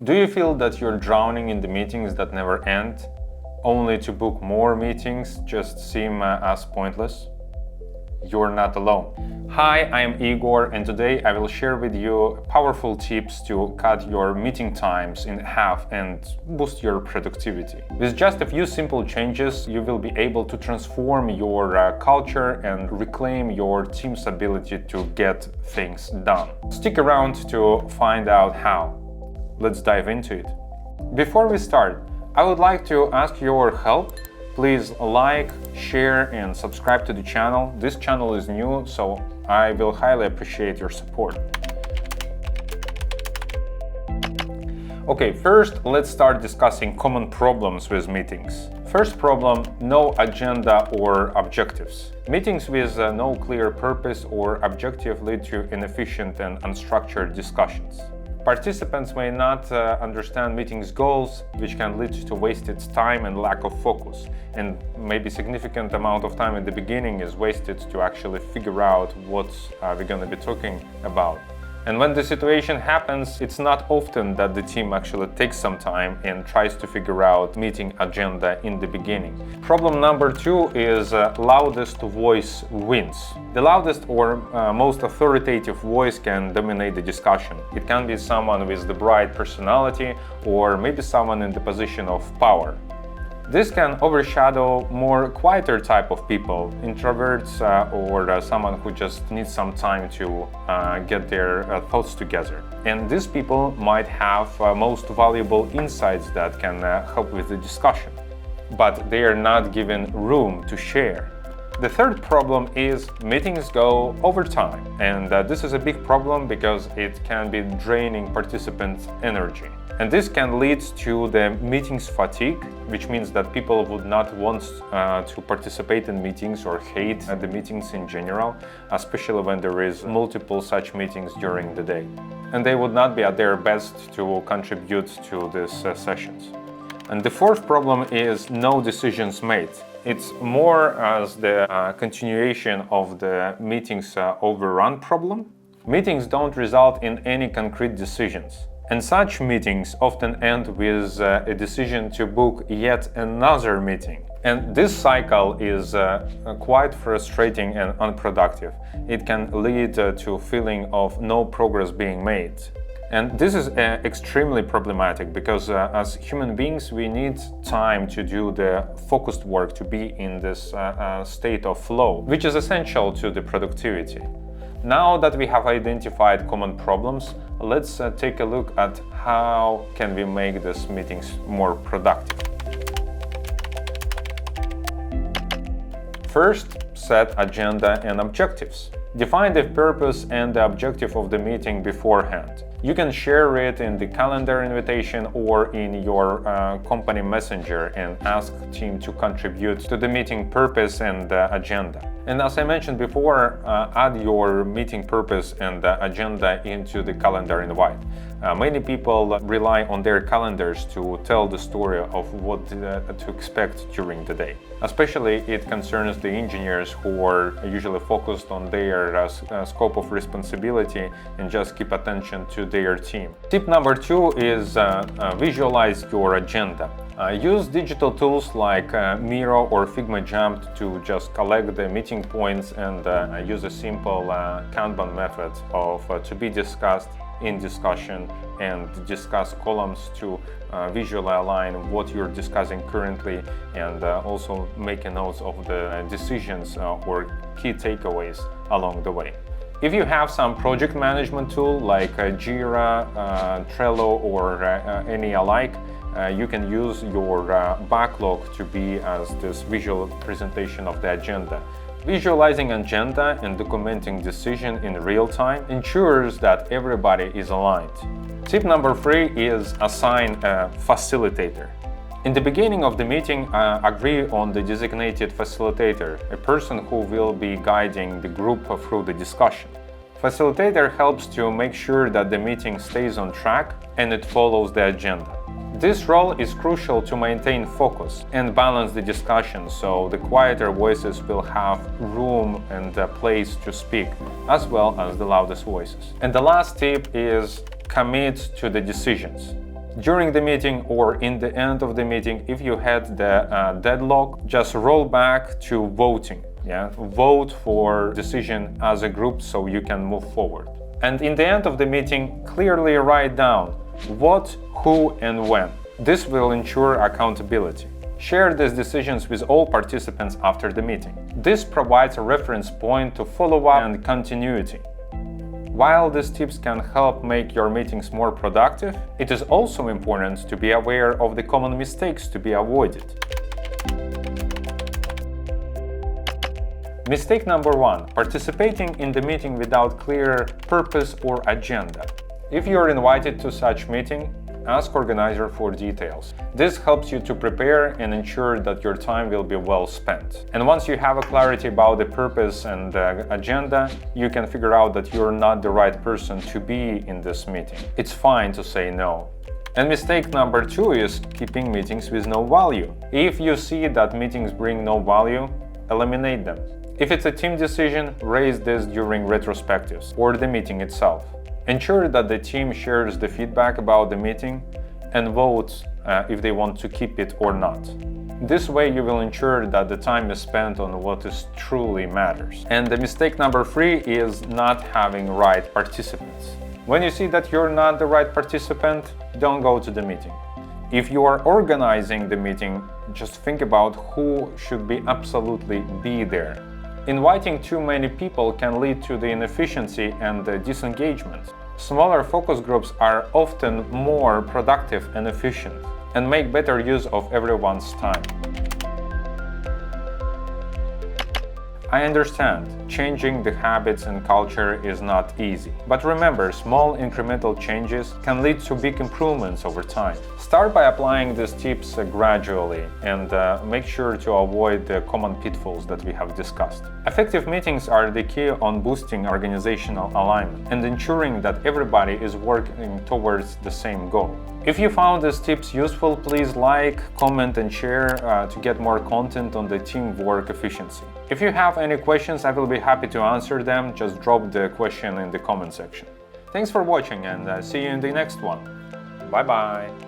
Do you feel that you're drowning in the meetings that never end, only to book more meetings just seem as pointless? You're not alone. Hi, I'm Igor, and today I will share with you powerful tips to cut your meeting times in half and boost your productivity. With just a few simple changes, you will be able to transform your culture and reclaim your team's ability to get things done. Stick around to find out how. Let's dive into it. Before we start, I would like to ask your help. Please like, share, and subscribe to the channel. This channel is new, so I will highly appreciate your support. Okay, first let's start discussing common problems with meetings. First problem, no agenda or objectives. Meetings with no clear purpose or objective lead to inefficient and unstructured discussions. Participants may not understand meetings' goals, which can lead to wasted time and lack of focus. And maybe significant amount of time at the beginning is wasted to actually figure out what we're going to be talking about. And when the situation happens, it's not often that the team actually takes some time and tries to figure out meeting agenda in the beginning. Problem number 2 is loudest voice wins. The loudest or most authoritative voice can dominate the discussion. It can be someone with the bright personality or maybe someone in the position of power. This can overshadow more quieter type of people, introverts or someone who just needs some time to get their thoughts together. And these people might have most valuable insights that can help with the discussion, but they are not given room to share. The third problem is meetings go over time, and this is a big problem because it can be draining participants' energy. And this can lead to the meetings fatigue, which means that people would not want to participate in meetings or hate the meetings in general, especially when there is multiple such meetings during the day. And they would not be at their best to contribute to these sessions. And the fourth problem is no decisions made. It's more as the continuation of the meetings overrun problem. Meetings don't result in any concrete decisions. And such meetings often end with a decision to book yet another meeting. And this cycle is quite frustrating and unproductive. It can lead to a feeling of no progress being made. And this is extremely problematic because as human beings, we need time to do the focused work, to be in this state of flow, which is essential to the productivity. Now that we have identified common problems, let's take a look at how can we make these meetings more productive. First, set agenda and objectives. Define the purpose and the objective of the meeting beforehand. You can share it in the calendar invitation or in your company messenger and ask team to contribute to the meeting purpose and agenda. And as I mentioned before, add your meeting purpose and agenda into the calendar invite. Many people rely on their calendars to tell the story of what to expect during the day. Especially it concerns the engineers who are usually focused on their scope of responsibility and just keep attention to their team. Tip number 2 is visualize your agenda. Use digital tools like Miro or Figma Jump to just collect the meeting points and use a simple Kanban method of to be discussed in discussion and discuss columns to visually align what you're discussing currently and also make a note of the decisions or key takeaways along the way. If you have some project management tool like Jira, Trello or any alike, you can use your backlog to be as this visual presentation of the agenda. Visualizing agenda and documenting decision in real time ensures that everybody is aligned. Tip number 3 is assign a facilitator. In the beginning of the meeting, agree on the designated facilitator, a person who will be guiding the group through the discussion. Facilitator helps to make sure that the meeting stays on track and it follows the agenda. This role is crucial to maintain focus and balance the discussion, so the quieter voices will have room and a place to speak, as well as the loudest voices. And the last tip is commit to the decisions. During the meeting or in the end of the meeting, if you had the deadlock, just roll back to voting. Vote for decision as a group so you can move forward. And in the end of the meeting, clearly write down what, who, and when. This will ensure accountability. Share these decisions with all participants after the meeting. This provides a reference point to follow up and continuity. While these tips can help make your meetings more productive, it is also important to be aware of the common mistakes to be avoided. Mistake number 1. Participating in the meeting without clear purpose or agenda. If you are invited to such meeting, ask organizer for details. This helps you to prepare and ensure that your time will be well spent. And once you have a clarity about the purpose and the agenda, you can figure out that you're not the right person to be in this meeting. It's fine to say no. And mistake number 2 is keeping meetings with no value. If you see that meetings bring no value, eliminate them. If it's a team decision, raise this during retrospectives or the meeting itself. Ensure that the team shares the feedback about the meeting and votes if they want to keep it or not. This way you will ensure that the time is spent on what is truly matters. And the mistake number 3 is not having right participants. When you see that you're not the right participant, don't go to the meeting. If you are organizing the meeting, just think about who should absolutely be there. Inviting too many people can lead to the inefficiency and the disengagement. Smaller focus groups are often more productive and efficient and make better use of everyone's time. I understand, changing the habits and culture is not easy. But remember, small incremental changes can lead to big improvements over time. Start by applying these tips gradually and make sure to avoid the common pitfalls that we have discussed. Effective meetings are the key on boosting organizational alignment and ensuring that everybody is working towards the same goal. If you found these tips useful, please like, comment and share to get more content on the teamwork efficiency. If you have any questions, I will be happy to answer them. Just drop the question in the comment section. Thanks for watching and see you in the next one. Bye bye!